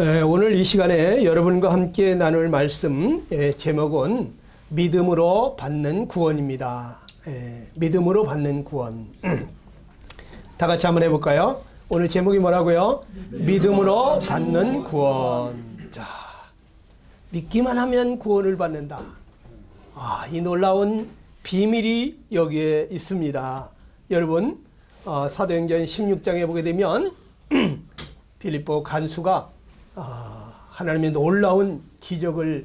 오늘 이 시간에 여러분과 함께 나눌 말씀 제목은 믿음으로 받는 구원입니다. 믿음으로 받는 구원. 다 같이 한번 해볼까요? 오늘 제목이 뭐라고요? 믿음으로 받는 구원. 자, 믿기만 하면 구원을 받는다. 이 놀라운 비밀이 여기에 있습니다. 여러분, 사도행전 16장에 보게 되면 빌립보 간수가 하나님의 놀라운 기적을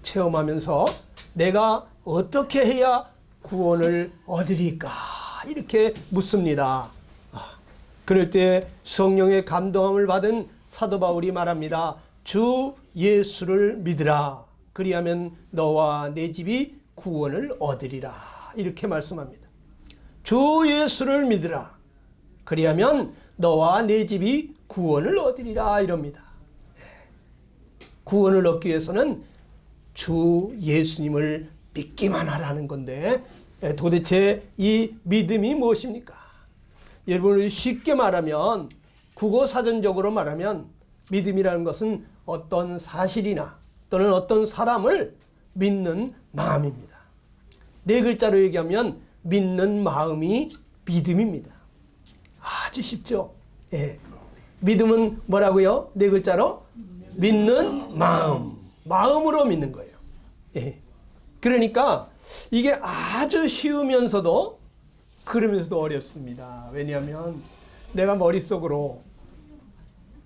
체험하면서 내가 어떻게 해야 구원을 얻으리까 이렇게 묻습니다. 그럴 때 성령의 감동함을 받은 사도 바울이 말합니다. 주 예수를 믿으라. 그리하면 너와 내 집이 구원을 얻으리라. 이렇게 말씀합니다. 주 예수를 믿으라. 그리하면 너와 내 집이 구원을 얻으리라 이럽니다. 구원을 얻기 위해서는 주 예수님을 믿기만 하라는 건데 도대체 이 믿음이 무엇입니까? 여러분, 쉽게 말하면 국어사전적으로 말하면 믿음이라는 것은 어떤 사실이나 또는 어떤 사람을 믿는 마음입니다. 네 글자로 얘기하면 믿는 마음이 믿음입니다. 아주 쉽죠? 믿음은 뭐라고요? 네 글자로? 믿는 마음. 마음으로 믿는 거예요. 그러니까 이게 아주 쉬우면서도 그러면서도 어렵습니다. 왜냐하면 내가 머릿속으로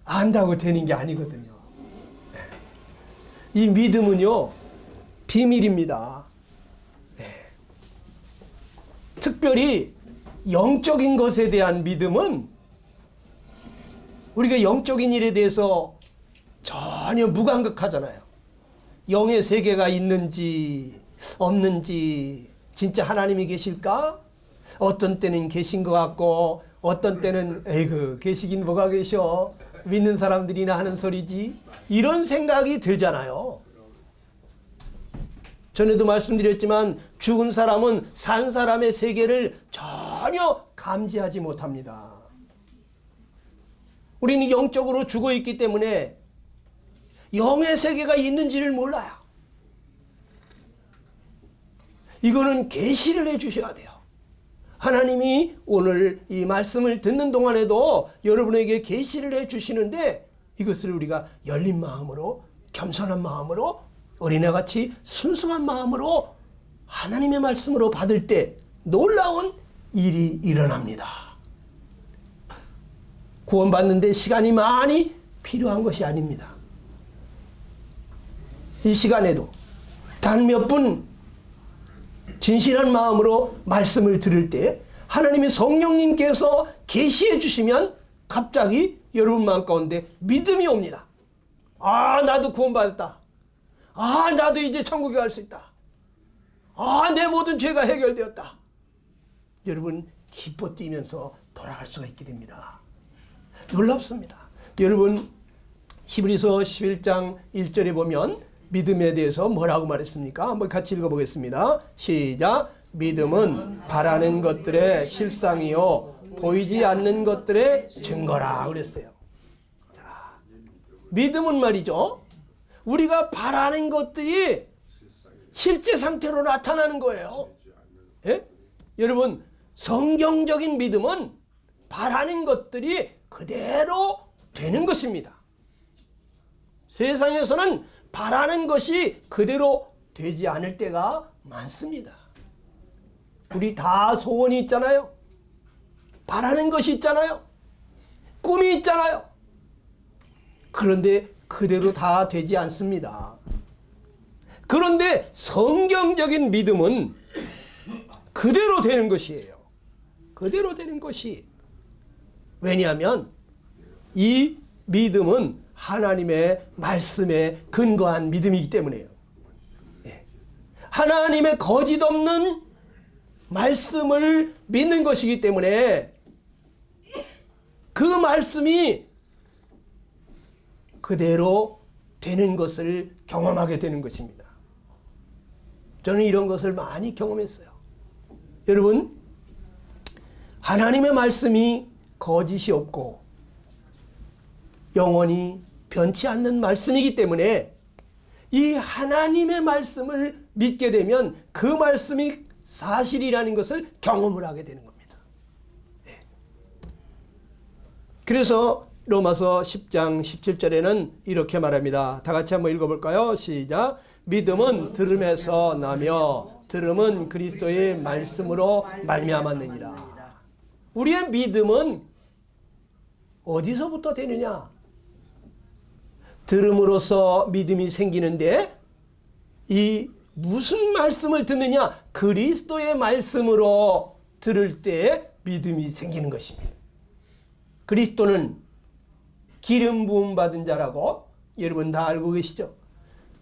안다고 되는 게 아니거든요. 이 믿음은요, 비밀입니다. 특별히 영적인 것에 대한 믿음은 우리가 영적인 일에 대해서 전혀 무감각하잖아요. 영의 세계가 있는지 없는지, 진짜 하나님이 계실까? 어떤 때는 계신 것 같고 어떤 때는 에이그 계시긴 뭐가 계셔, 믿는 사람들이나 하는 소리지, 이런 생각이 들잖아요. 전에도 말씀드렸지만 죽은 사람은 산 사람의 세계를 전혀 감지하지 못합니다. 우리는 영적으로 죽어 있기 때문에 영의 세계가 있는지를 몰라요. 이거는 계시를 해 주셔야 돼요. 하나님이 오늘 이 말씀을 듣는 동안에도 여러분에게 계시를 해 주시는데 이것을 우리가 열린 마음으로, 겸손한 마음으로, 어린애같이 순수한 마음으로 하나님의 말씀으로 받을 때 놀라운 일이 일어납니다. 구원받는데 시간이 많이 필요한 것이 아닙니다. 이 시간에도 단 몇 분 진실한 마음으로 말씀을 들을 때 하나님의 성령님께서 계시해 주시면 갑자기 여러분 마음 가운데 믿음이 옵니다. 나도 구원받았다. 나도 이제 천국에 갈 수 있다. 내 모든 죄가 해결되었다. 여러분 기뻐 뛰면서 돌아갈 수가 있게 됩니다. 놀랍습니다. 여러분, 히브리서 11장 1절에 보면 믿음에 대해서 뭐라고 말했습니까? 한번 같이 읽어보겠습니다. 시작. 믿음은 바라는 것들의 실상이요 보이지 않는 것들의 증거라 그랬어요. 자, 믿음은 말이죠, 우리가 바라는 것들이 실제 상태로 나타나는 거예요. 여러분, 성경적인 믿음은 바라는 것들이 그대로 되는 것입니다. 세상에서는 바라는 것이 그대로 되지 않을 때가 많습니다. 우리 다 소원이 있잖아요. 바라는 것이 있잖아요. 꿈이 있잖아요. 그런데 그대로 다 되지 않습니다. 그런데 성경적인 믿음은 그대로 되는 것이에요. 그대로 되는 것이. 왜냐하면 이 믿음은 하나님의 말씀에 근거한 믿음이기 때문에요. 하나님의 거짓 없는 말씀을 믿는 것이기 때문에 그 말씀이 그대로 되는 것을 경험하게 되는 것입니다. 저는 이런 것을 많이 경험했어요. 여러분, 하나님의 말씀이 거짓이 없고 영원히 변치 않는 말씀이기 때문에 이 하나님의 말씀을 믿게 되면 그 말씀이 사실이라는 것을 경험을 하게 되는 겁니다. 네. 그래서 로마서 10장 17절에는 이렇게 말합니다. 다 같이 한번 읽어볼까요? 시작. 믿음은 들음에서 나며 들음은 그리스도의 말씀으로 말미암았느니라. 우리의 믿음은 어디서부터 되느냐? 들음으로써 믿음이 생기는데 이 무슨 말씀을 듣느냐? 그리스도의 말씀으로 들을 때 믿음이 생기는 것입니다. 그리스도는 기름 부음 받은 자라고 여러분 다 알고 계시죠?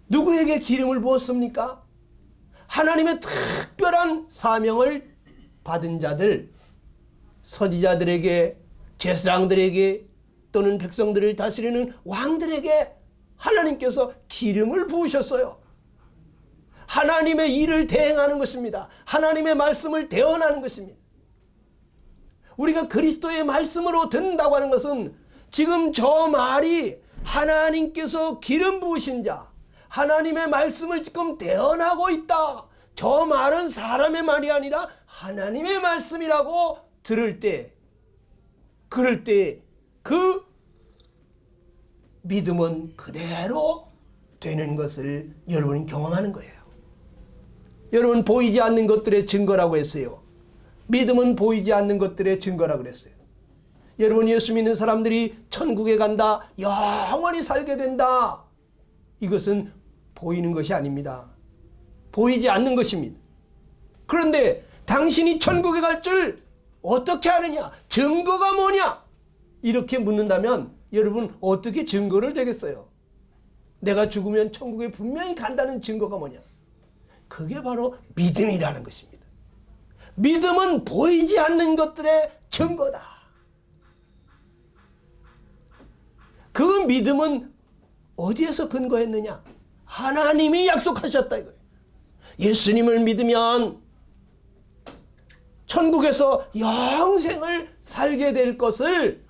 누구에게 기름을 부었습니까? 하나님의 특별한 사명을 받은 자들, 선지자들에게, 제사장들에게 또는 백성들을 다스리는 왕들에게 하나님께서 기름을 부으셨어요. 하나님의 일을 대행하는 것입니다. 하나님의 말씀을 대언하는 것입니다. 우리가 그리스도의 말씀으로 듣는다고 하는 것은 지금 저 말이 하나님께서 기름 부으신 자, 하나님의 말씀을 지금 대언하고 있다. 저 말은 사람의 말이 아니라 하나님의 말씀이라고 들을 때, 그럴 때 그 믿음은 그대로 되는 것을 여러분이 경험하는 거예요. 여러분 보이지 않는 것들의 증거라고 했어요. 믿음은 보이지 않는 것들의 증거라고 그랬어요. 여러분 예수 믿는 사람들이 천국에 간다, 영원히 살게 된다. 이것은 보이는 것이 아닙니다. 보이지 않는 것입니다. 그런데 당신이 천국에 갈 줄 어떻게 아느냐? 증거가 뭐냐? 이렇게 묻는다면 여러분 어떻게 증거를 대겠어요? 내가 죽으면 천국에 분명히 간다는 증거가 뭐냐? 그게 바로 믿음이라는 것입니다. 믿음은 보이지 않는 것들의 증거다. 그 믿음은 어디에서 근거했느냐? 하나님이 약속하셨다 이거예요. 예수님을 믿으면 천국에서 영생을 살게 될 것을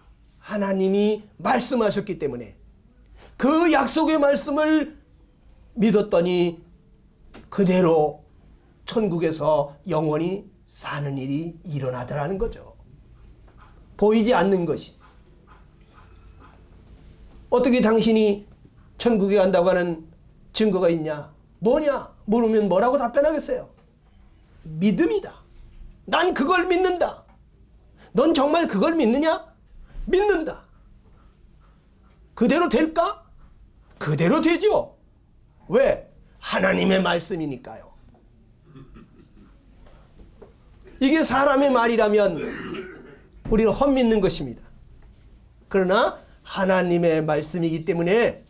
하나님이 말씀하셨기 때문에 그 약속의 말씀을 믿었더니 그대로 천국에서 영원히 사는 일이 일어나더라는 거죠. 보이지 않는 것이. 어떻게 당신이 천국에 간다고 하는 증거가 있냐? 뭐냐? 물으면 뭐라고 답변하겠어요? 믿음이다. 난 그걸 믿는다. 넌 정말 그걸 믿느냐? 믿는다. 그대로 될까? 그대로 되죠. 왜? 하나님의 말씀이니까요. 이게 사람의 말이라면 우리는 헛믿는 것입니다. 그러나 하나님의 말씀이기 때문에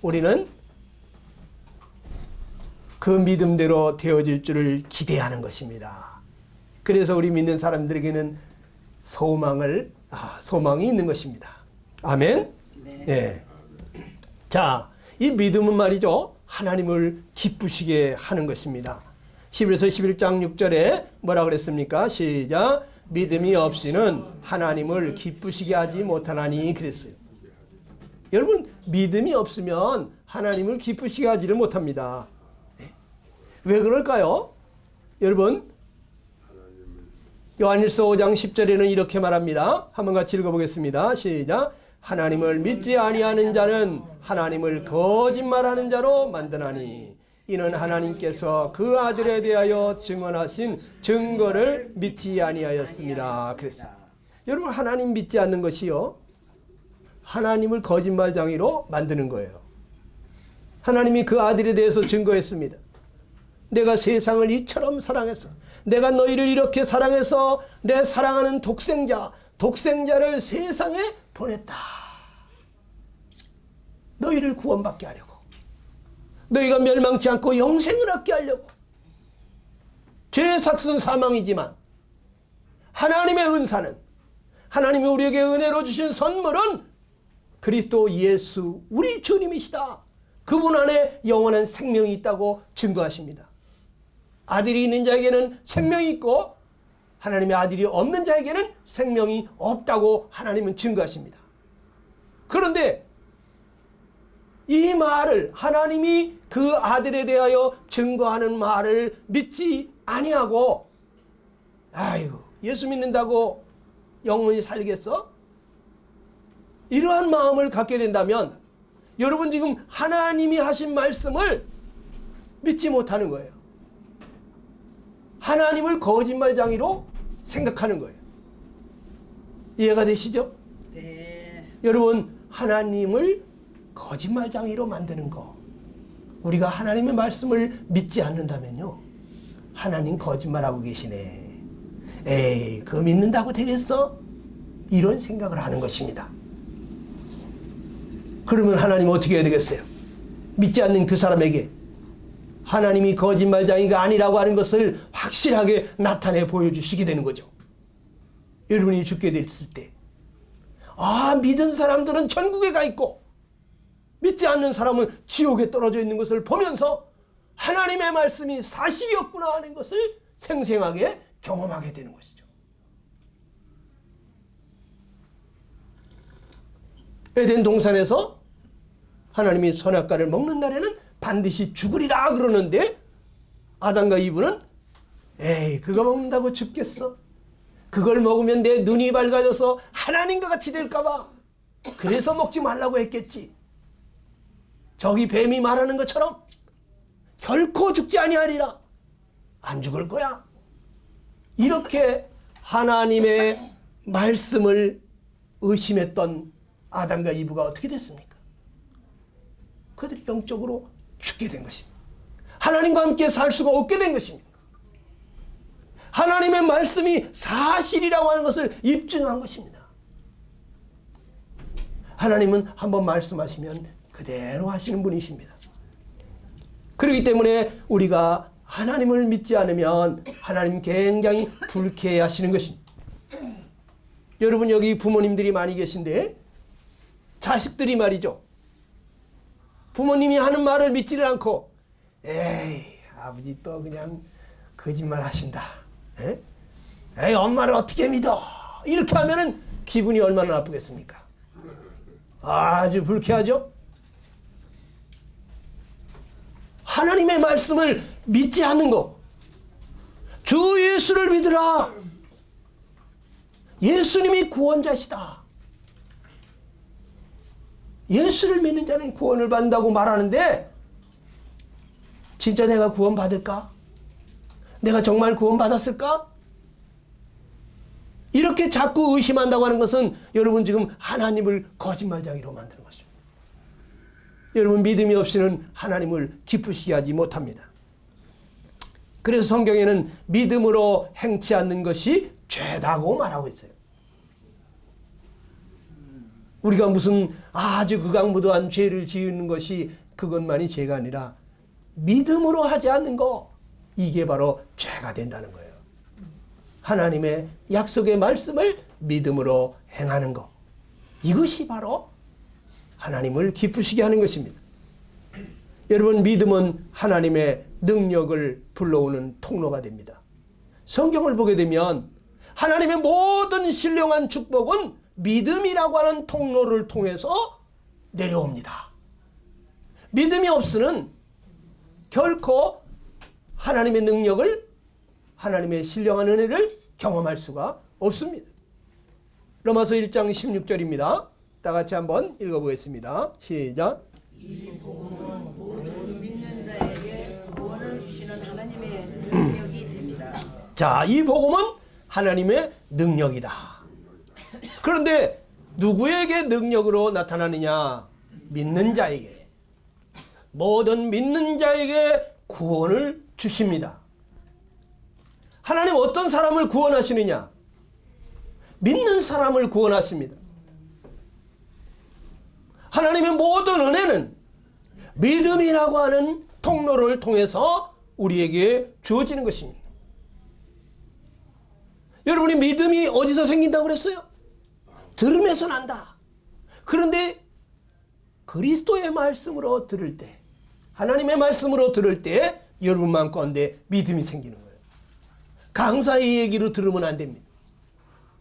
우리는 그 믿음대로 되어질 줄을 기대하는 것입니다. 그래서 우리 믿는 사람들에게는 소망이 있는 것입니다. 아멘? 네. 예. 자, 이 믿음은 말이죠. 하나님을 기쁘시게 하는 것입니다. 히브리서 11장 6절에 뭐라 그랬습니까? 시작. 믿음이 없이는 하나님을 기쁘시게 하지 못하나니 그랬어요. 여러분 믿음이 없으면 하나님을 기쁘시게 하지를 못합니다. 왜 그럴까요? 여러분 요한일서 5장 10절에는 이렇게 말합니다. 한번 같이 읽어보겠습니다. 시작. 하나님을 믿지 아니하는 자는 하나님을 거짓말하는 자로 만드나니 이는 하나님께서 그 아들에 대하여 증언하신 증거를 믿지 아니하였습니다. 그랬어요. 여러분 하나님 믿지 않는 것이요 하나님을 거짓말쟁이로 만드는 거예요. 하나님이 그 아들에 대해서 증거했습니다. 내가 세상을 이처럼 사랑해서 내가 너희를 이렇게 사랑해서 내 사랑하는 독생자를 세상에 보냈다. 너희를 구원받게 하려고. 너희가 멸망치 않고 영생을 얻게 하려고. 죄의 삭은 사망이지만 하나님의 은사는 하나님이 우리에게 은혜로 주신 선물은 그리스도 예수 우리 주님이시다. 그분 안에 영원한 생명이 있다고 증거하십니다. 아들이 있는 자에게는 생명이 있고 하나님의 아들이 없는 자에게는 생명이 없다고 하나님은 증거하십니다. 그런데 이 말을, 하나님이 그 아들에 대하여 증거하는 말을 믿지 아니하고, 아이고 예수 믿는다고 영원히 살겠어? 이러한 마음을 갖게 된다면 여러분 지금 하나님이 하신 말씀을 믿지 못하는 거예요. 하나님을 거짓말쟁이로 생각하는 거예요. 이해가 되시죠? 네. 여러분, 하나님을 거짓말쟁이로 만드는 거, 우리가 하나님의 말씀을 믿지 않는다면요, 하나님 거짓말하고 계시네, 에이 그거 믿는다고 되겠어? 이런 생각을 하는 것입니다. 그러면 하나님 어떻게 해야 되겠어요? 믿지 않는 그 사람에게 하나님이 거짓말쟁이가 아니라고 하는 것을 확실하게 나타내 보여주시게 되는 거죠. 여러분이 죽게 됐을 때, 아, 믿은 사람들은 천국에 가 있고 믿지 않는 사람은 지옥에 떨어져 있는 것을 보면서 하나님의 말씀이 사실이었구나 하는 것을 생생하게 경험하게 되는 것이죠. 에덴 동산에서 하나님이 선악과를 먹는 날에는 반드시 죽으리라 그러는데, 아담과 이브는 에이 그거 먹는다고 죽겠어? 그걸 먹으면 내 눈이 밝아져서 하나님과 같이 될까봐 그래서 먹지 말라고 했겠지. 저기 뱀이 말하는 것처럼 결코 죽지 아니하리라, 안 죽을 거야. 이렇게 하나님의 말씀을 의심했던 아담과 이브가 어떻게 됐습니까? 그들이 영적으로 죽게 된 것입니다. 하나님과 함께 살 수가 없게 된 것입니다. 하나님의 말씀이 사실이라고 하는 것을 입증한 것입니다. 하나님은 한번 말씀하시면 그대로 하시는 분이십니다. 그렇기 때문에 우리가 하나님을 믿지 않으면 하나님 굉장히 불쾌해 하시는 것입니다. 여러분, 여기 부모님들이 많이 계신데 자식들이 말이죠, 부모님이 하는 말을 믿지를 않고 에이 아버지 또 그냥 거짓말 하신다, 에이 엄마를 어떻게 믿어, 이렇게 하면은 기분이 얼마나 나쁘겠습니까? 아주 불쾌하죠. 하나님의 말씀을 믿지 않는 것, 주 예수를 믿으라, 예수님이 구원자시다, 예수를 믿는 자는 구원을 받는다고 말하는데 진짜 내가 구원 받을까? 내가 정말 구원 받았을까? 이렇게 자꾸 의심한다고 하는 것은 여러분 지금 하나님을 거짓말쟁이로 만드는 것입니다. 여러분, 믿음이 없이는 하나님을 기쁘시게 하지 못합니다. 그래서 성경에는 믿음으로 행치 않는 것이 죄다고 말하고 있어요. 우리가 무슨 아주 극악무도한 죄를 지은 것이 그것만이 죄가 아니라 믿음으로 하지 않는 거, 이게 바로 죄가 된다는 거예요. 하나님의 약속의 말씀을 믿음으로 행하는 것, 이것이 바로 하나님을 기쁘시게 하는 것입니다. 여러분, 믿음은 하나님의 능력을 불러오는 통로가 됩니다. 성경을 보게 되면 하나님의 모든 신령한 축복은 믿음이라고 하는 통로를 통해서 내려옵니다. 믿음이 없으면 결코 하나님의 능력을, 하나님의 신령한 은혜를 경험할 수가 없습니다. 로마서 1장 16절입니다. 다 같이 한번 읽어보겠습니다. 시작. 이 복음은 모든 믿는 자에게 구원을 주시는 하나님의 능력이 됩니다. 자, 이 복음은 하나님의 능력이다. 그런데 누구에게 능력으로 나타나느냐? 믿는 자에게. 모든 믿는 자에게 구원을 주십니다. 하나님 어떤 사람을 구원하시느냐? 믿는 사람을 구원하십니다. 하나님의 모든 은혜는 믿음이라고 하는 통로를 통해서 우리에게 주어지는 것입니다. 여러분이 믿음이 어디서 생긴다고 그랬어요? 들음에서 난다. 그런데 그리스도의 말씀으로 들을 때, 하나님의 말씀으로 들을 때 여러분만 건데 믿음이 생기는 거예요. 강사의 얘기로 들으면 안 됩니다.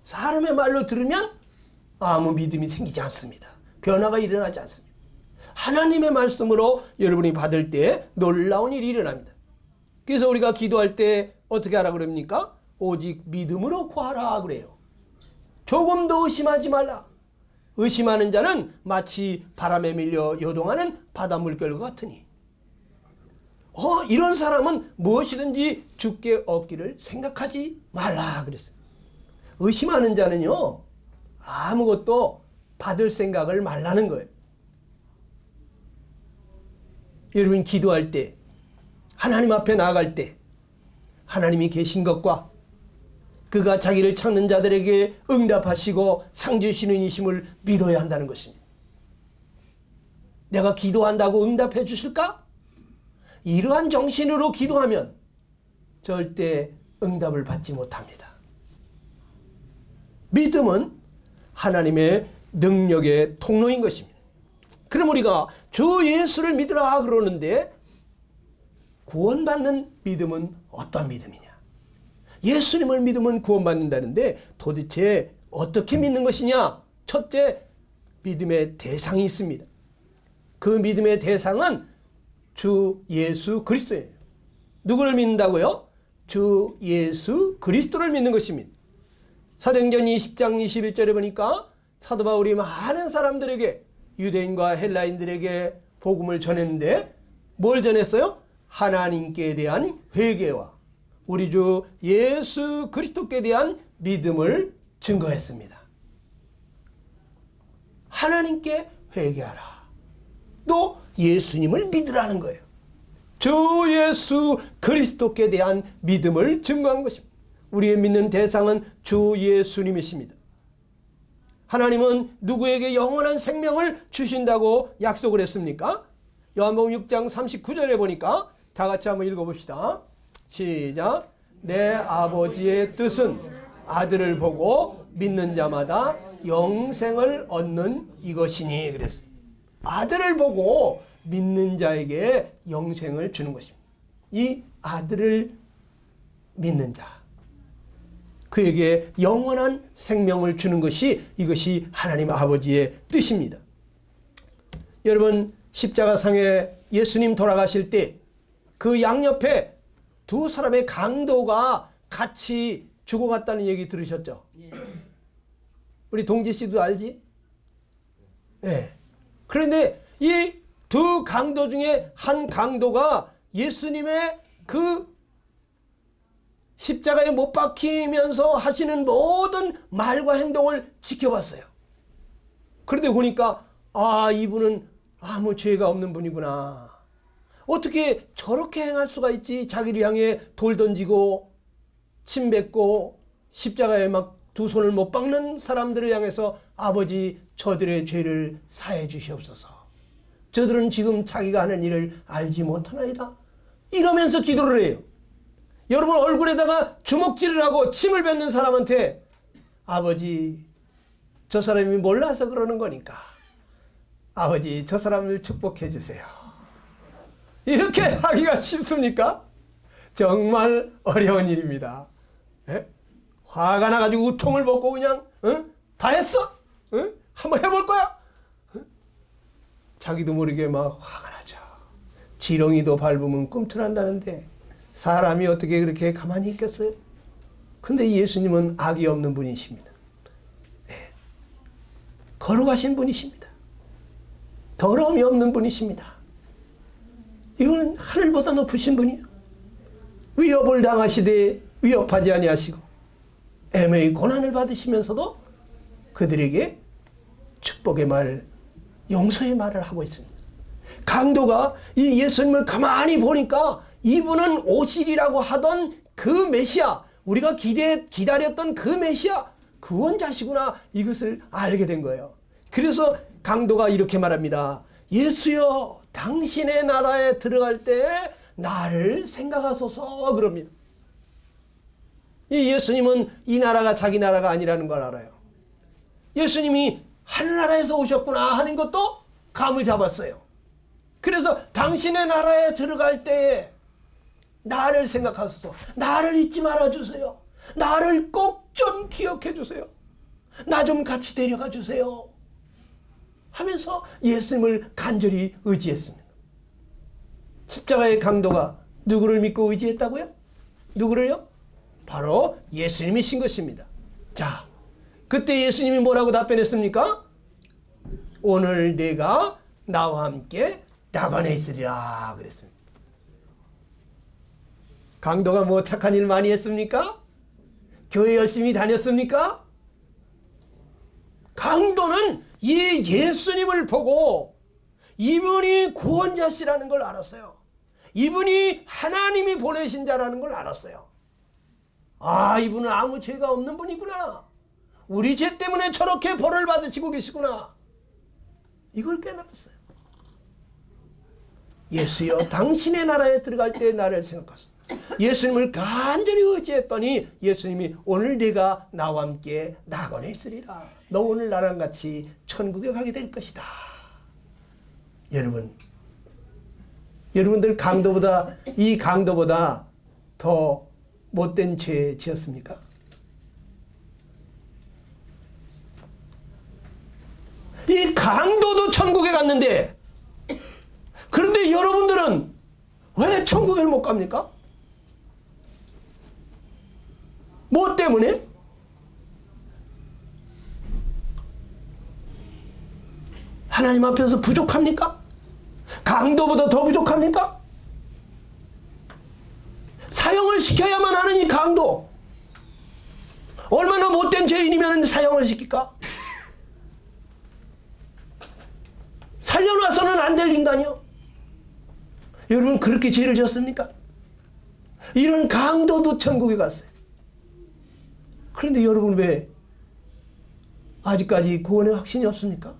사람의 말로 들으면 아무 믿음이 생기지 않습니다. 변화가 일어나지 않습니다. 하나님의 말씀으로 여러분이 받을 때 놀라운 일이 일어납니다. 그래서 우리가 기도할 때 어떻게 하라 그럽니까? 오직 믿음으로 구하라 그래요. 조금도 의심하지 말라. 의심하는 자는 마치 바람에 밀려 요동하는 바다 물결과 같으니. 이런 사람은 무엇이든지 주께 얻기를 생각하지 말라 그랬어요. 의심하는 자는요, 아무것도 받을 생각을 말라는 거예요. 여러분 기도할 때, 하나님 앞에 나아갈 때 하나님이 계신 것과 그가 자기를 찾는 자들에게 응답하시고 상 주시는 이심을 믿어야 한다는 것입니다. 내가 기도한다고 응답해 주실까? 이러한 정신으로 기도하면 절대 응답을 받지 못합니다. 믿음은 하나님의 능력의 통로인 것입니다. 그럼 우리가 주 예수를 믿으라 그러는데 구원받는 믿음은 어떤 믿음이냐? 예수님을 믿으면 구원받는다는데 도대체 어떻게 믿는 것이냐? 첫째, 믿음의 대상이 있습니다. 그 믿음의 대상은 주 예수 그리스도예요. 누구를 믿는다고요? 주 예수 그리스도를 믿는 것입니다. 사도행전 20장 21절에 보니까 사도 바울이 많은 사람들에게, 유대인과 헬라인들에게 복음을 전했는데 뭘 전했어요? 하나님께 대한 회개와 우리 주 예수 그리스도께 대한 믿음을 증거했습니다. 하나님께 회개하라. 또 예수님을 믿으라는 거예요. 주 예수 그리스도께 대한 믿음을 증거한 것입니다. 우리의 믿는 대상은 주 예수님이십니다. 하나님은 누구에게 영원한 생명을 주신다고 약속을 했습니까? 요한복음 6장 39절에 보니까 다 같이 한번 읽어봅시다. 시작. 내 아버지의 뜻은 아들을 보고 믿는 자마다 영생을 얻는 이것이니 그랬어요. 아들을 보고 믿는 자에게 영생을 주는 것입니다. 이 아들을 믿는 자, 그에게 영원한 생명을 주는 것이, 이것이 하나님 아버지의 뜻입니다. 여러분, 십자가상에 예수님 돌아가실 때 그 양옆에 두 사람의 강도가 같이 죽어갔다는 얘기 들으셨죠? 우리 동지 씨도 알지? 네. 그런데 이 두 강도 중에 한 강도가 예수님의 그 십자가에 못 박히면서 하시는 모든 말과 행동을 지켜봤어요. 그런데 보니까 이분은 아무 죄가 없는 분이구나. 어떻게 저렇게 행할 수가 있지? 자기를 향해 돌 던지고 침 뱉고 십자가에 막 두 손을 못 박는 사람들을 향해서 아버지 저들의 죄를 사해 주시옵소서. 저들은 지금 자기가 하는 일을 알지 못하나이다. 이러면서 기도를 해요. 여러분 얼굴에다가 주먹질을 하고 침을 뱉는 사람한테 아버지 저 사람이 몰라서 그러는 거니까 아버지 저 사람을 축복해 주세요. 이렇게 하기가 쉽습니까? 정말 어려운 일입니다. 에? 화가 나가지고 우통을 벗고 그냥 다 했어? 한번 해볼 거야? 자기도 모르게 막 화가 나죠. 지렁이도 밟으면 꿈틀한다는데 사람이 어떻게 그렇게 가만히 있겠어요? 근데 예수님은 악이 없는 분이십니다. 네. 걸어가신 분이십니다. 더러움이 없는 분이십니다. 이거는 하늘보다 높으신 분이에요. 위협을 당하시되 위협하지 아니하시고 애매히 고난을 받으시면서도 그들에게 축복의 말, 용서의 말을 하고 있습니다. 강도가 이 예수님을 가만히 보니까 이분은 오실이라고 하던 그 메시아, 우리가 기다렸던 그 메시아, 구원자시구나, 이것을 알게 된 거예요. 그래서 강도가 이렇게 말합니다. 예수여, 당신의 나라에 들어갈 때 나를 생각하소서 그럽니다. 이 예수님은 이 나라가 자기 나라가 아니라는 걸 알아요. 예수님이 하늘나라에서 오셨구나 하는 것도 감을 잡았어요. 그래서 당신의 나라에 들어갈 때 나를 생각하소서. 나를 잊지 말아주세요. 나를 꼭 좀 기억해 주세요. 나 좀 같이 데려가 주세요. 하면서 예수님을 간절히 의지했습니다. 십자가의 강도가 누구를 믿고 의지했다고요? 누구를요? 바로 예수님이신 것입니다. 자, 그때 예수님이 뭐라고 답변했습니까? 오늘 내가 나와 함께 낙원에 있으리라 그랬습니다. 강도가 뭐 착한 일 많이 했습니까? 교회 열심히 다녔습니까? 강도는 이 예수님을 보고 이분이 구원자시라는 걸 알았어요. 이분이 하나님이 보내신 자라는 걸 알았어요. 아, 이분은 아무 죄가 없는 분이구나. 우리 죄 때문에 저렇게 벌을 받으시고 계시구나. 이걸 깨달았어요. 예수여, 당신의 나라에 들어갈 때 나를 생각하소서. 예수님을 간절히 의지했더니 예수님이 오늘 네가 나와 함께 낙원에 있으리라. 너 오늘 나랑 같이 천국에 가게 될 것이다. 여러분들 이 강도보다 더 못된 죄 지었습니까? 이 강도도 천국에 갔는데, 그런데 여러분들은 왜 천국에 못 갑니까? 뭐 때문에? 하나님 앞에서 부족합니까? 강도보다 더 부족합니까? 사형을 시켜야만 하는 이 강도, 얼마나 못된 죄인이면 사형을 시킬까? 살려놔서는 안 될 인간이요. 여러분, 그렇게 죄를 지었습니까? 이런 강도도 천국에 갔어요. 그런데 여러분, 왜 아직까지 구원의 확신이 없습니까?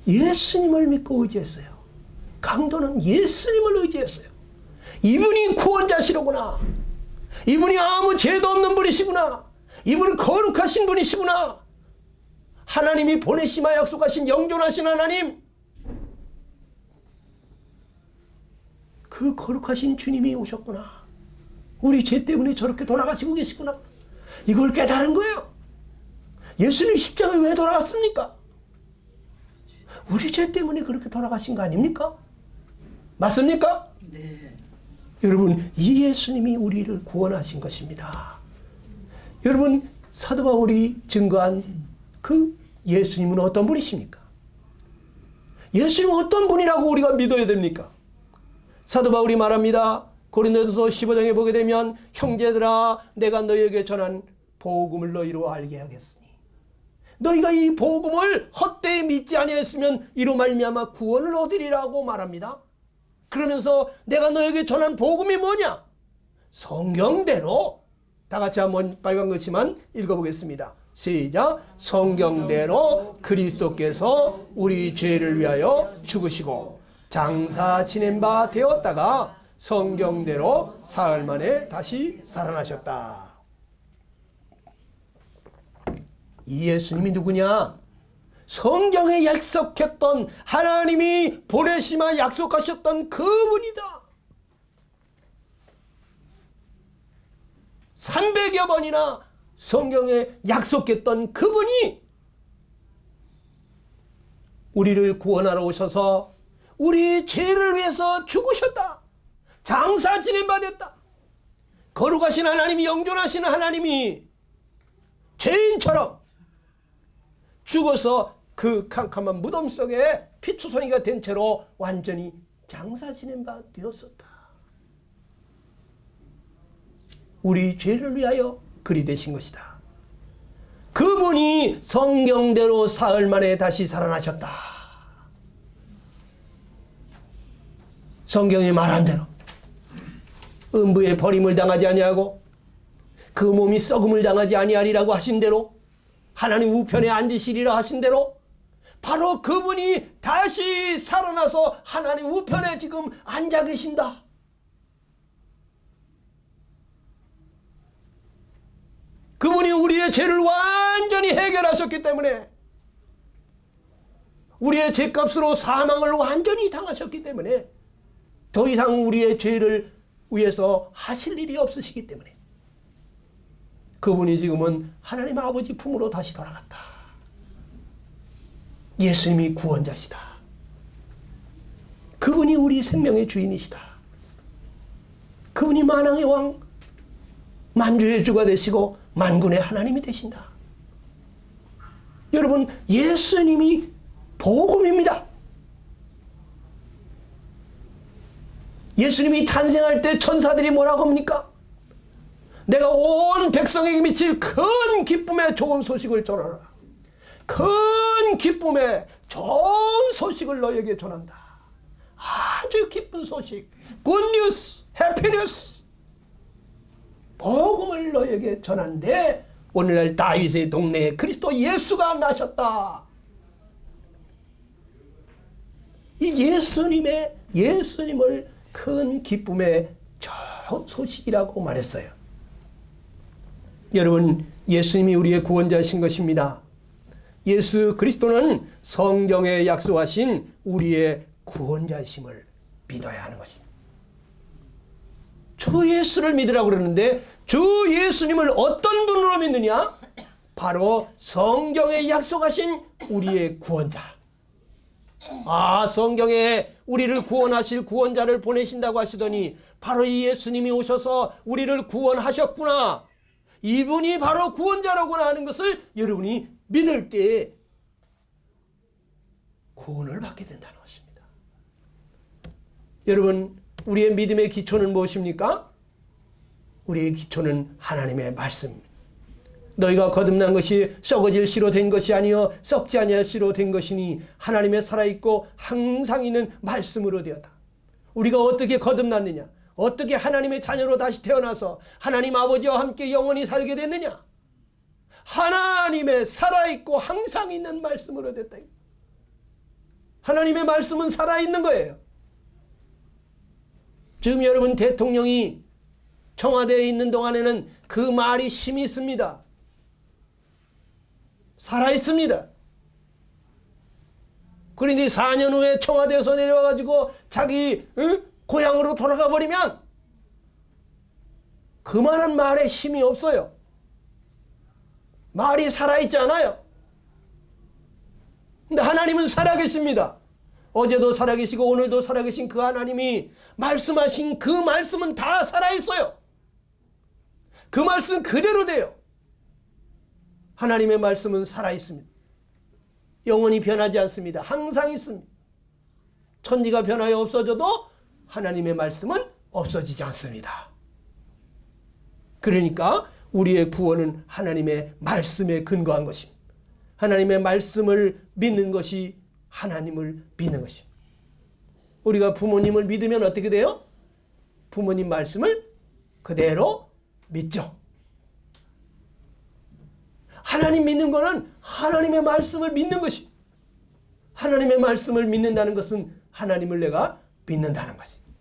예수님을 믿고 의지했어요. 강도는 예수님을 의지했어요. 이분이 구원자시로구나. 이분이 아무 죄도 없는 분이시구나. 이분은 거룩하신 분이시구나. 하나님이 보내시마 약속하신 영존하신 하나님, 그 거룩하신 주님이 오셨구나. 우리 죄 때문에 저렇게 돌아가시고 계시구나. 이걸 깨달은 거예요. 예수님 십자가에 왜 돌아갔습니까? 우리 죄 때문에 그렇게 돌아가신 거 아닙니까? 맞습니까? 네. 여러분, 이 예수님이 우리를 구원하신 것입니다. 여러분, 사도 바울이 증거한 그 예수님은 어떤 분이십니까? 예수님은 어떤 분이라고 우리가 믿어야 됩니까? 사도 바울이 말합니다. 고린도전서 15장에 보게 되면, 형제들아, 내가 너희에게 전한 복음을 너희로 알게 하겠으니 너희가 이 복음을 헛되이 믿지 아니했으면 이로 말미암아 구원을 얻으리라고 말합니다. 그러면서 내가 너에게 전한 복음이 뭐냐? 성경대로, 다 같이 한번 빨간 글씨만 읽어보겠습니다. 시작. 성경대로 그리스도께서 우리 죄를 위하여 죽으시고 장사 지낸 바 되었다가 성경대로 사흘 만에 다시 살아나셨다. 이 예수님이 누구냐? 성경에 약속했던, 하나님이 보내시마 약속하셨던 그분이다. 300여 번이나 성경에 약속했던 그분이 우리를 구원하러 오셔서 우리 죄를 위해서 죽으셨다. 장사 지낸 바 됐다. 거룩하신 하나님이, 영존하신 하나님이 죄인처럼 죽어서 그 캄캄한 무덤 속에 피투성이가 된 채로 완전히 장사 지낸 바 되었었다. 우리 죄를 위하여 그리 되신 것이다. 그분이 성경대로 사흘 만에 다시 살아나셨다. 성경이 말한 대로 음부에 버림을 당하지 아니하고 그 몸이 썩음을 당하지 아니하리라고 하신 대로, 하나님 우편에 앉으시리라 하신 대로, 바로 그분이 다시 살아나서 하나님 우편에 지금 앉아 계신다. 그분이 우리의 죄를 완전히 해결하셨기 때문에, 우리의 죄값으로 사망을 완전히 당하셨기 때문에 더 이상 우리의 죄를 위해서 하실 일이 없으시기 때문에 그분이 지금은 하나님 아버지 품으로 다시 돌아갔다. 예수님이 구원자시다. 그분이 우리 생명의 주인이시다. 그분이 만왕의 왕, 만주의 주가 되시고 만군의 하나님이 되신다. 여러분, 예수님이 복음입니다. 예수님이 탄생할 때 천사들이 뭐라고 합니까? 내가 온 백성에게 미칠 큰 기쁨의 좋은 소식을 전하라. 큰 기쁨의 좋은 소식을 너에게 전한다. 아주 기쁜 소식, 굿뉴스, 해피뉴스, 복음을 너에게 전하는데 오늘날 다윗의 동네에 그리스도 예수가 나셨다. 이 예수님을 큰 기쁨의 좋은 소식이라고 말했어요. 여러분, 예수님이 우리의 구원자이신 것입니다. 예수 그리스도는 성경에 약속하신 우리의 구원자이심을 믿어야 하는 것입니다. 주 예수를 믿으라고 그러는데 주 예수님을 어떤 분으로 믿느냐? 바로 성경에 약속하신 우리의 구원자. 아, 성경에 우리를 구원하실 구원자를 보내신다고 하시더니 바로 이 예수님이 오셔서 우리를 구원하셨구나. 이분이 바로 구원자라구나 하는 것을 여러분이 믿을 때 구원을 받게 된다는 것입니다. 여러분, 우리의 믿음의 기초는 무엇입니까? 우리의 기초는 하나님의 말씀. 너희가 거듭난 것이 썩어질 씨로 된 것이 아니요 썩지 아니할 씨로 된 것이니 하나님의 살아있고 항상 있는 말씀으로 되었다. 우리가 어떻게 거듭났느냐? 어떻게 하나님의 자녀로 다시 태어나서 하나님 아버지와 함께 영원히 살게 됐느냐? 하나님의 살아있고 항상 있는 말씀으로 됐다. 하나님의 말씀은 살아있는 거예요. 지금 여러분 대통령이 청와대에 있는 동안에는 그 말이 힘이 있습니다. 살아있습니다. 그런데 4년 후에 청와대에서 내려와가지고 자기 고향으로 돌아가 버리면 그만한 말에 힘이 없어요. 말이 살아있지 않아요. 근데 하나님은 살아계십니다. 어제도 살아계시고 오늘도 살아계신 그 하나님이 말씀하신 그 말씀은 다 살아있어요. 그 말씀 그대로 돼요. 하나님의 말씀은 살아있습니다. 영원히 변하지 않습니다. 항상 있습니다. 천지가 변하여 없어져도 하나님의 말씀은 없어지지 않습니다. 그러니까 우리의 구원은 하나님의 말씀에 근거한 것입니다. 하나님의 말씀을 믿는 것이 하나님을 믿는 것입니다. 우리가 부모님을 믿으면 어떻게 돼요? 부모님 말씀을 그대로 믿죠. 하나님 믿는 것은 하나님의 말씀을 믿는 것입니다. 하나님의 말씀을 믿는다는 것은 하나님을 내가 믿는다는 것입니다.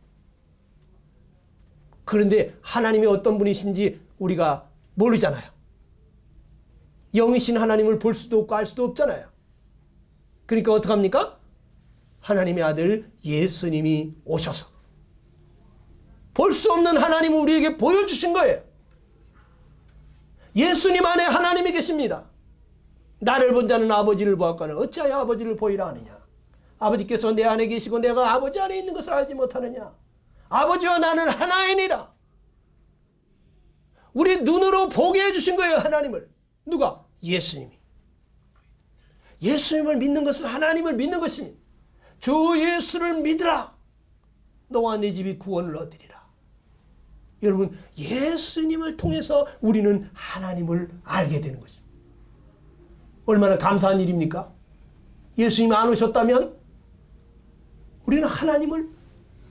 그런데 하나님이 어떤 분이신지 우리가 모르잖아요. 영이신 하나님을 볼 수도 없고 알 수도 없잖아요. 그러니까 어떡합니까? 하나님의 아들 예수님이 오셔서 볼 수 없는 하나님을 우리에게 보여주신 거예요. 예수님 안에 하나님이 계십니다. 나를 본 자는 아버지를 보았거늘 어찌하여 아버지를 보이라 하느냐. 아버지께서 내 안에 계시고 내가 아버지 안에 있는 것을 알지 못하느냐. 아버지와 나는 하나이니라. 우리 눈으로 보게 해주신 거예요. 하나님을. 누가? 예수님이. 예수님을 믿는 것은 하나님을 믿는 것입니다. 주 예수를 믿으라. 너와 네 집이 구원을 얻으리라. 여러분, 예수님을 통해서 우리는 하나님을 알게 되는 것입니다. 얼마나 감사한 일입니까? 예수님이 안 오셨다면 우리는 하나님을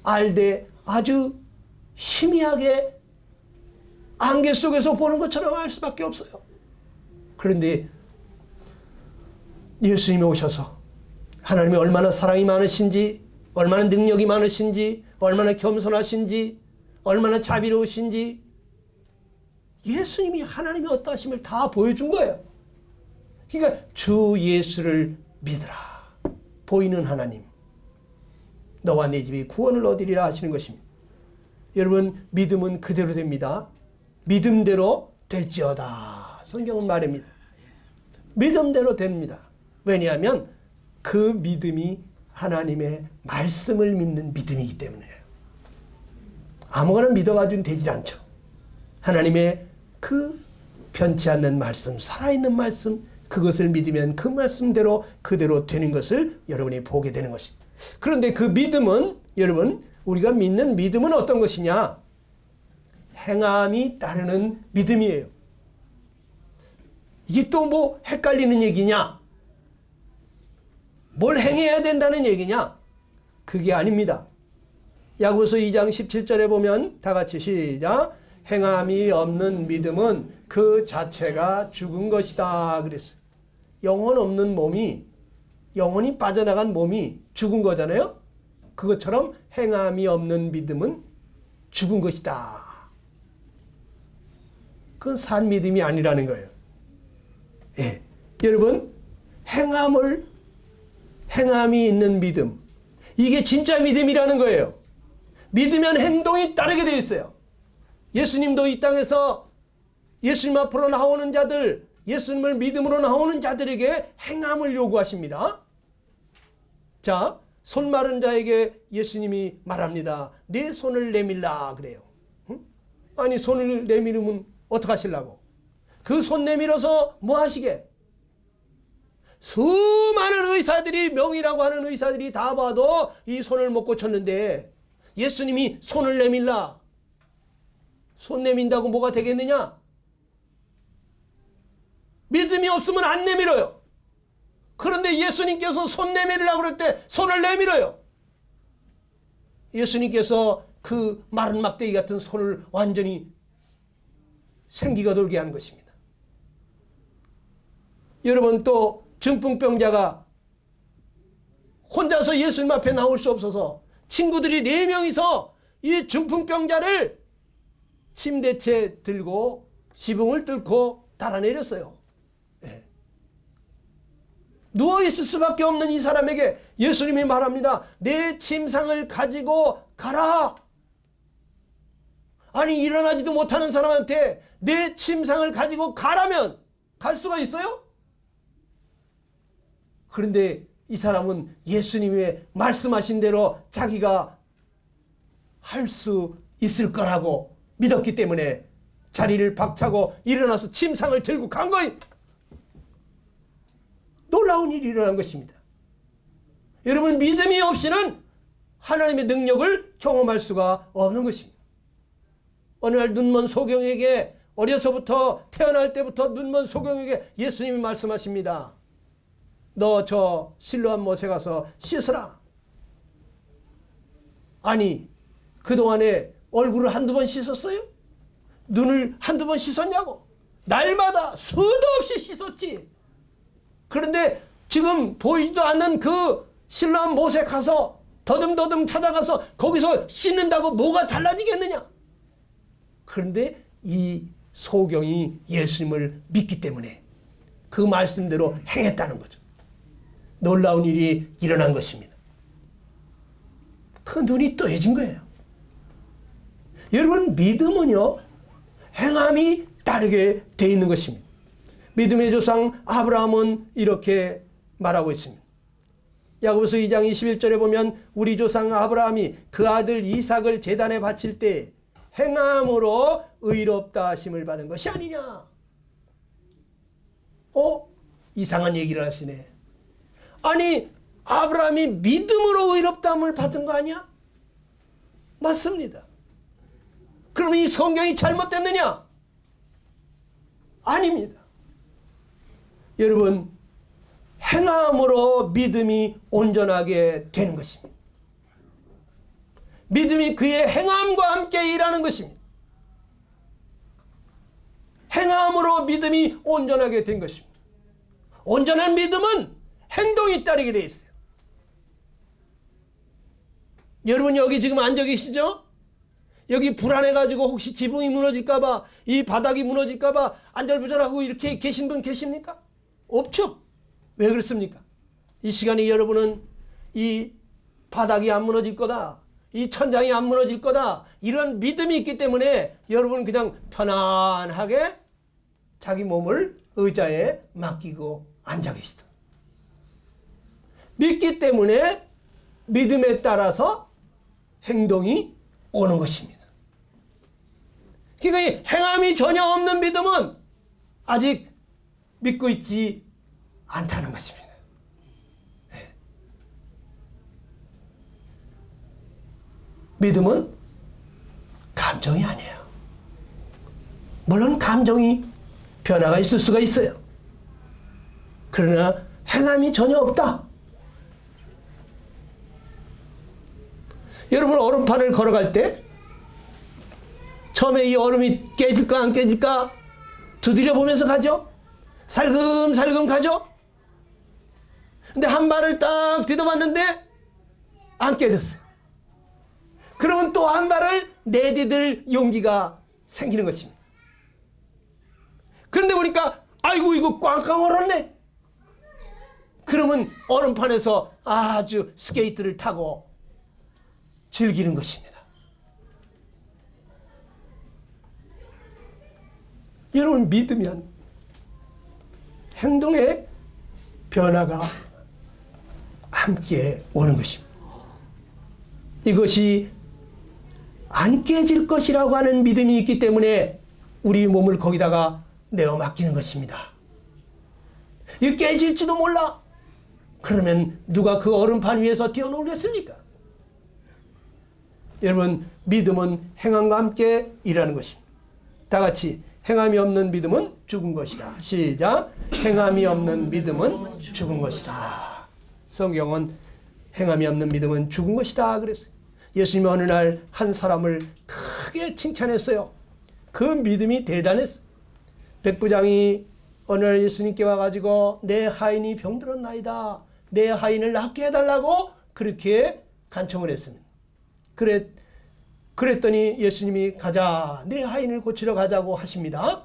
알되 아주 희미하게 안개 속에서 보는 것처럼 알 수밖에 없어요. 그런데 예수님이 오셔서 하나님이 얼마나 사랑이 많으신지, 얼마나 능력이 많으신지, 얼마나 겸손하신지, 얼마나 자비로우신지 예수님이 하나님의 어떠하심을 다 보여준 거예요. 그러니까 주 예수를 믿으라. 보이는 하나님. 너와 내 집이 구원을 얻으리라 하시는 것입니다. 여러분, 믿음은 그대로 됩니다. 믿음대로 될지어다. 성경은 말입니다. 믿음대로 됩니다. 왜냐하면 그 믿음이 하나님의 말씀을 믿는 믿음이기 때문에요. 아무거나 믿어가지고는 되지 않죠. 하나님의 그 변치 않는 말씀, 살아있는 말씀, 그것을 믿으면 그 말씀대로 그대로 되는 것을 여러분이 보게 되는 것이. 그런데 그 믿음은, 여러분, 우리가 믿는 믿음은 어떤 것이냐? 행함이 따르는 믿음이에요. 이게 또 뭐 헷갈리는 얘기냐? 뭘 행해야 된다는 얘기냐? 그게 아닙니다. 야고보서 2장 17절에 보면 다 같이 시작. 행함이 없는 믿음은 그 자체가 죽은 것이다 그랬어요. 영혼 없는 몸이, 영혼이 빠져나간 몸이 죽은 거잖아요. 그것처럼 행함이 없는 믿음은 죽은 것이다. 그건 산 믿음이 아니라는 거예요. 예. 여러분, 행함이 있는 믿음, 이게 진짜 믿음이라는 거예요. 믿으면 행동이 따르게 되어 있어요. 예수님도 이 땅에서 예수님 앞으로 나오는 자들, 예수님을 믿음으로 나오는 자들에게 행함을 요구하십니다. 자, 손 마른 자에게 예수님이 말합니다. 내 손을 내밀라 그래요. 응? 아니, 손을 내밀으면 어떡하시려고? 그 손 내밀어서 뭐 하시게? 수많은 의사들이, 명의라고 하는 의사들이 다 봐도 이 손을 못 고쳤는데 예수님이 손을 내밀라. 손 내민다고 뭐가 되겠느냐? 믿음이 없으면 안 내밀어요. 그런데 예수님께서 손 내밀으라고 그럴 때 손을 내밀어요. 예수님께서 그 마른 막대기 같은 손을 완전히 생기가 돌게 하는 것입니다. 여러분, 또 중풍병자가 혼자서 예수님 앞에 나올 수 없어서 친구들이 4명이서 이 중풍병자를 침대채 들고 지붕을 뚫고 달아내렸어요. 네. 누워있을 수밖에 없는 이 사람에게 예수님이 말합니다. 내 침상을 가지고 가라. 아니, 일어나지도 못하는 사람한테 내 침상을 가지고 가라면 갈 수가 있어요? 그런데 이 사람은 예수님의 말씀하신 대로 자기가 할 수 있을 거라고 믿었기 때문에 자리를 박차고 일어나서 침상을 들고 간 거예요. 놀라운 일이 일어난 것입니다. 여러분, 믿음이 없이는 하나님의 능력을 경험할 수가 없는 것입니다. 어느 날 눈먼 소경에게, 어려서부터 태어날 때부터 눈먼 소경에게 예수님이 말씀하십니다. 너 저 실로암 못에 가서 씻으라. 아니, 그동안에 얼굴을 한두 번 씻었어요? 눈을 한두 번 씻었냐고? 날마다 수도 없이 씻었지. 그런데 지금 보이지도 않는 그 실로암 못에 가서 더듬더듬 찾아가서 거기서 씻는다고 뭐가 달라지겠느냐? 그런데 이 소경이 예수님을 믿기 때문에 그 말씀대로 행했다는 거죠. 놀라운 일이 일어난 것입니다. 그 눈이 떠해진 거예요. 여러분, 믿음은요, 행함이 따르게 되어 있는 것입니다. 믿음의 조상 아브라함은 이렇게 말하고 있습니다. 야고보서 2장 21절에 보면 우리 조상 아브라함이 그 아들 이삭을 제단에 바칠 때 행함으로 의롭다 하심을 받은 것이 아니냐. 이상한 얘기를 하시네. 아니, 아브라함이 믿음으로 의롭다함을 받은 거 아니야? 맞습니다. 그러면 이 성경이 잘못됐느냐? 아닙니다. 여러분, 행함으로 믿음이 온전하게 되는 것입니다. 믿음이 그의 행함과 함께 일하는 것입니다. 행함으로 믿음이 온전하게 된 것입니다. 온전한 믿음은 행동이 따르게 되어 있어요. 여러분, 여기 지금 앉아 계시죠? 여기 불안해가지고 혹시 지붕이 무너질까봐, 이 바닥이 무너질까봐 안절부절하고 이렇게 계신 분 계십니까? 없죠? 왜 그렇습니까? 이 시간에 여러분은 이 바닥이 안 무너질 거다, 이 천장이 안 무너질 거다, 이런 믿음이 있기 때문에 여러분은 그냥 편안하게 자기 몸을 의자에 맡기고 앉아 계시다. 믿기 때문에 믿음에 따라서 행동이 오는 것입니다. 그러니까 이 행함이 전혀 없는 믿음은 아직 믿고 있지 않다는 것입니다. 네. 믿음은 감정이 아니에요. 물론 감정이 변화가 있을 수가 있어요. 그러나 행함이 전혀 없다. 여러분 얼음판을 걸어갈 때 처음에 이 얼음이 깨질까 안 깨질까 두드려 보면서 가죠. 살금살금 가죠. 근데 한 발을 딱 디뎌봤는데 안 깨졌어요. 그러면 또 한 발을 내디딜 용기가 생기는 것입니다. 그런데 보니까 아이고 이거 꽝꽝 얼었네. 그러면 얼음판에서 아주 스케이트를 타고 즐기는 것입니다. 여러분 믿으면 행동의 변화가 함께 오는 것입니다. 이것이 안 깨질 것이라고 하는 믿음이 있기 때문에 우리 몸을 거기다가 내어 맡기는 것입니다. 이거 깨질지도 몰라. 그러면 누가 그 얼음판 위에서 뛰어놀겠습니까? 여러분 믿음은 행함과 함께 일하는 것입니다. 다 같이 행함이 없는 믿음은 죽은 것이다. 시작. 행함이 없는 믿음은 죽은 것이다. 성경은 행함이 없는 믿음은 죽은 것이다 그랬어요. 예수님이 어느 날 한 사람을 크게 칭찬했어요. 그 믿음이 대단했어요. 백부장이 어느 날 예수님께 와가지고 내 하인이 병들었나이다. 내 하인을 낫게 해달라고 그렇게 간청을 했습니다. 그랬더니 예수님이 가자. 내 하인을 고치러 가자고 하십니다.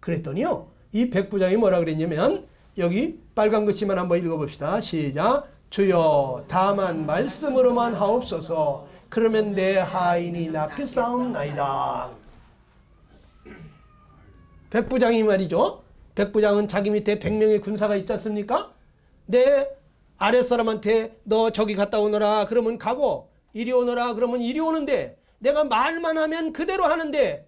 그랬더니요. 이 백부장이 뭐라 그랬냐면 여기 빨간 글씨만 한번 읽어봅시다. 시작. 주여 다만 말씀으로만 하옵소서. 그러면 내 하인이 낫게 싸움나이다. 백부장이 말이죠. 백부장은 자기 밑에 100명의 군사가 있지 않습니까? 내 아랫사람한테 너 저기 갔다 오너라 그러면 가고 이리 오너라 그러면 이리 오는데 내가 말만 하면 그대로 하는데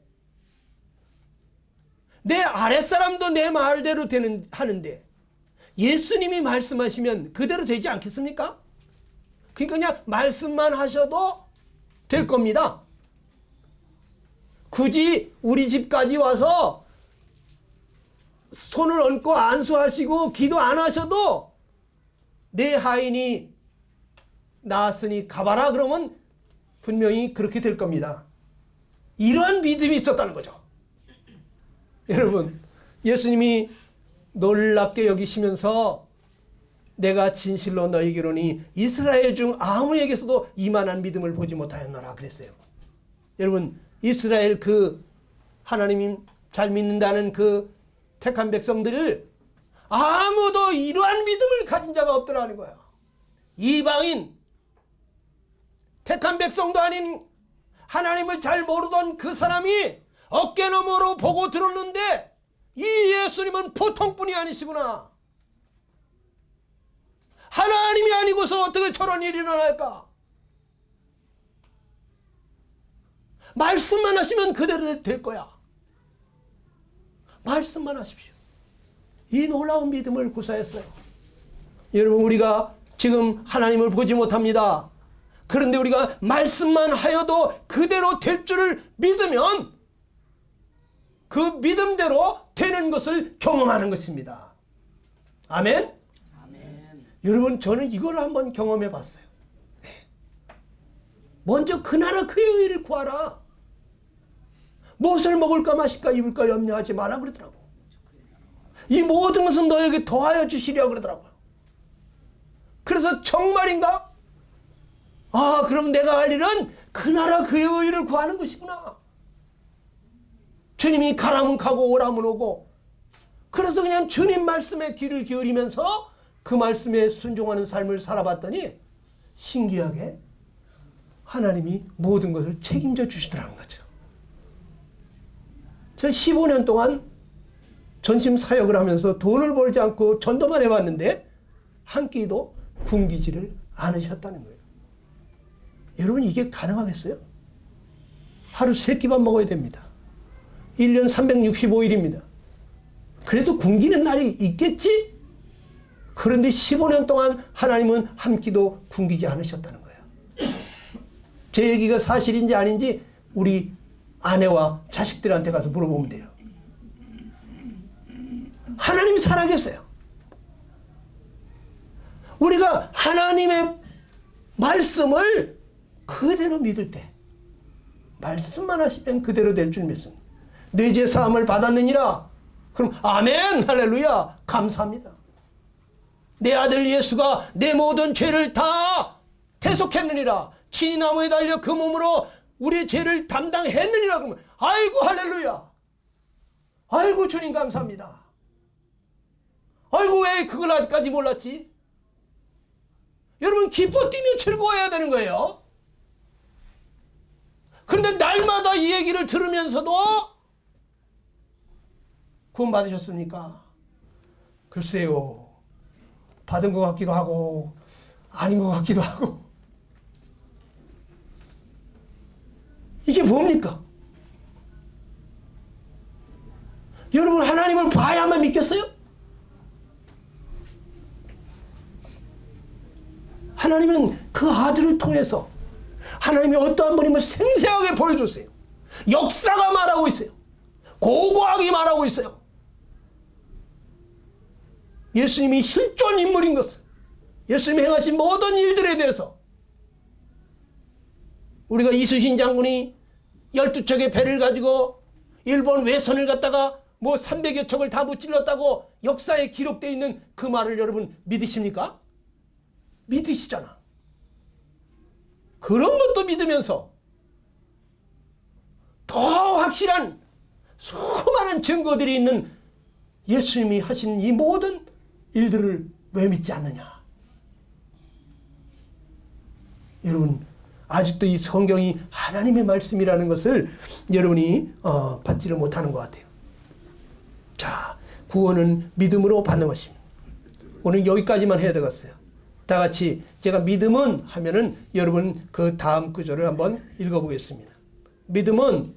내 아랫사람도 내 말대로 하는데 예수님이 말씀하시면 그대로 되지 않겠습니까? 그러니까 그냥 말씀만 하셔도 될 겁니다. 굳이 우리 집까지 와서 손을 얹고 안수하시고 기도 안 하셔도 내 하인이 나았으니 가봐라 그러면 분명히 그렇게 될 겁니다. 이러한 믿음이 있었다는 거죠. 여러분 예수님이 놀랍게 여기시면서 내가 진실로 너희에게로니 이스라엘 중 아무에게서도 이만한 믿음을 보지 못하였노라 그랬어요. 여러분 이스라엘 그 하나님이 잘 믿는다는 그 택한 백성들을 아무도 이러한 믿음을 가진 자가 없더라는 거야. 이방인 택한 백성도 아닌 하나님을 잘 모르던 그 사람이 어깨너머로 보고 들었는데 이 예수님은 보통분이 아니시구나. 하나님이 아니고서 어떻게 저런 일이 일어날까? 말씀만 하시면 그대로 될 거야. 말씀만 하십시오. 이 놀라운 믿음을 구사했어요. 여러분 우리가 지금 하나님을 보지 못합니다. 그런데 우리가 말씀만 하여도 그대로 될 줄을 믿으면 그 믿음대로 되는 것을 경험하는 것입니다. 아멘? 아멘. 여러분 저는 이걸 한번 경험해 봤어요. 네. 먼저 그 나라 그의 의를 구하라. 무엇을 먹을까 마실까 입을까 염려하지 마라 그러더라고. 이 모든 것은 너에게 더하여 주시리라 그러더라고요. 그래서 정말인가? 아 그럼 내가 할 일은 그 나라 그의 의를 구하는 것이구나. 주님이 가라면 가고 오라면 오고 그래서 그냥 주님 말씀에 귀를 기울이면서 그 말씀에 순종하는 삶을 살아봤더니 신기하게 하나님이 모든 것을 책임져 주시더라는 거죠. 제가 15년 동안 전심 사역을 하면서 돈을 벌지 않고 전도만 해봤는데 한 끼도 굶기지를 않으셨다는 거예요. 여러분 이게 가능하겠어요? 하루 3끼만 먹어야 됩니다. 1년 365일입니다. 그래도 굶기는 날이 있겠지? 그런데 15년 동안 하나님은 한 끼도 굶기지 않으셨다는 거예요. 제 얘기가 사실인지 아닌지 우리 아내와 자식들한테 가서 물어보면 돼요. 하나님이 살아계세요. 우리가 하나님의 말씀을 그대로 믿을 때 말씀만 하시면 그대로 될 줄 믿습니다. 내 죄 사함을 받았느니라. 그럼 아멘 할렐루야 감사합니다. 내 아들 예수가 내 모든 죄를 다 대속했느니라. 친히 나무에 달려 그 몸으로 우리의 죄를 담당했느니라. 그러면 아이고 할렐루야. 아이고 주님 감사합니다. 아이고 왜 그걸 아직까지 몰랐지? 여러분 기뻐 뛰며 즐거워해야 되는 거예요. 그런데 날마다 이 얘기를 들으면서도 구원 받으셨습니까? 글쎄요. 받은 것 같기도 하고 아닌 것 같기도 하고. 이게 뭡니까? 여러분 하나님을 봐야만 믿겠어요? 하나님은 그 아들을 통해서 하나님이 어떠한 분임을 생생하게 보여줬어요. 역사가 말하고 있어요. 고고하게 말하고 있어요. 예수님이 실존 인물인 것을, 예수님이 행하신 모든 일들에 대해서 우리가 이순신 장군이 12척의 배를 가지고 일본 외선을 갖다가 뭐 300여 척을 다 무찔렀다고 역사에 기록되어 있는 그 말을 여러분 믿으십니까? 믿으시잖아. 그런 것도 믿으면서 더 확실한 수많은 증거들이 있는 예수님이 하신 이 모든 일들을 왜 믿지 않느냐? 여러분 아직도 이 성경이 하나님의 말씀이라는 것을 여러분이 받지를 못하는 것 같아요. 자, 구원은 믿음으로 받는 것입니다. 오늘 여기까지만 해야 되겠어요. 다 같이 제가 믿음은 하면은 여러분 그 다음 구절을 한번 읽어보겠습니다. 믿음은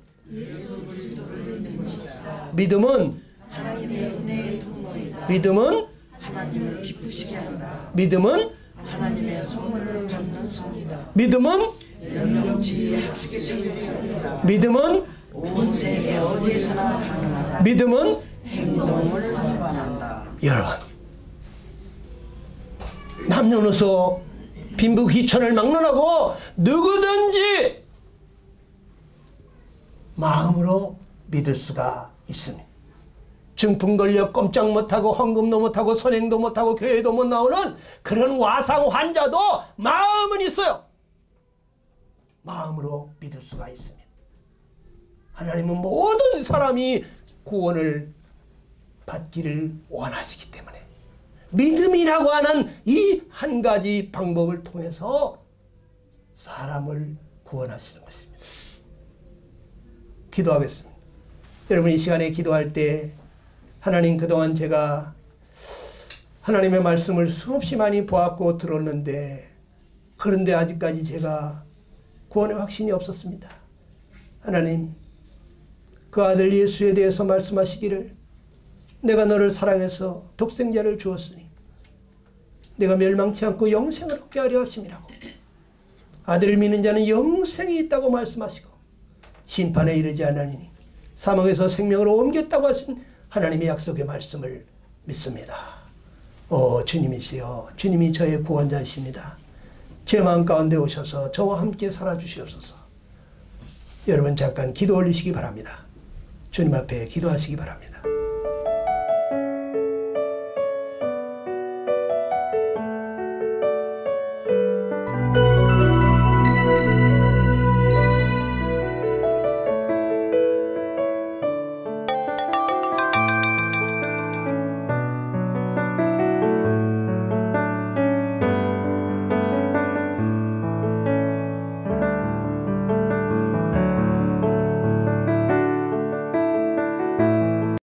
하나님의 은혜의 통로이다. 믿음은 하나님을 기쁘시게 한다. 믿음은 하나님의 선물을 받는 손이다. 믿음은 명령지의 학식의 정리입니다. 믿음은 온 세계 어디에서나 가능하다. 믿음은 행동을 선반한다. 여러분 남녀노소 빈부귀천을 막론하고 누구든지 마음으로 믿을 수가 있습니다. 중풍 걸려 꼼짝 못하고 헌금도 못하고 선행도 못하고 교회도 못 나오는 그런 와상 환자도 마음은 있어요. 마음으로 믿을 수가 있습니다. 하나님은 모든 사람이 구원을 받기를 원하시기 때문에 믿음이라고 하는 이 한 가지 방법을 통해서 사람을 구원하시는 것입니다. 기도하겠습니다. 여러분 이 시간에 기도할 때 하나님 그동안 제가 하나님의 말씀을 수없이 많이 보았고 들었는데 그런데 아직까지 제가 구원의 확신이 없었습니다. 하나님 그 아들 예수에 대해서 말씀하시기를 내가 너를 사랑해서 독생자를 주었으니 내가 멸망치 않고 영생을 얻게 하려 하심이라고 아들을 믿는 자는 영생이 있다고 말씀하시고 심판에 이르지 않으니 사망에서 생명으로 옮겼다고 하신 하나님의 약속의 말씀을 믿습니다. 주님이시여 주님이 저의 구원자이십니다. 제 마음 가운데 오셔서 저와 함께 살아주시옵소서. 여러분 잠깐 기도 올리시기 바랍니다. 주님 앞에 기도하시기 바랍니다.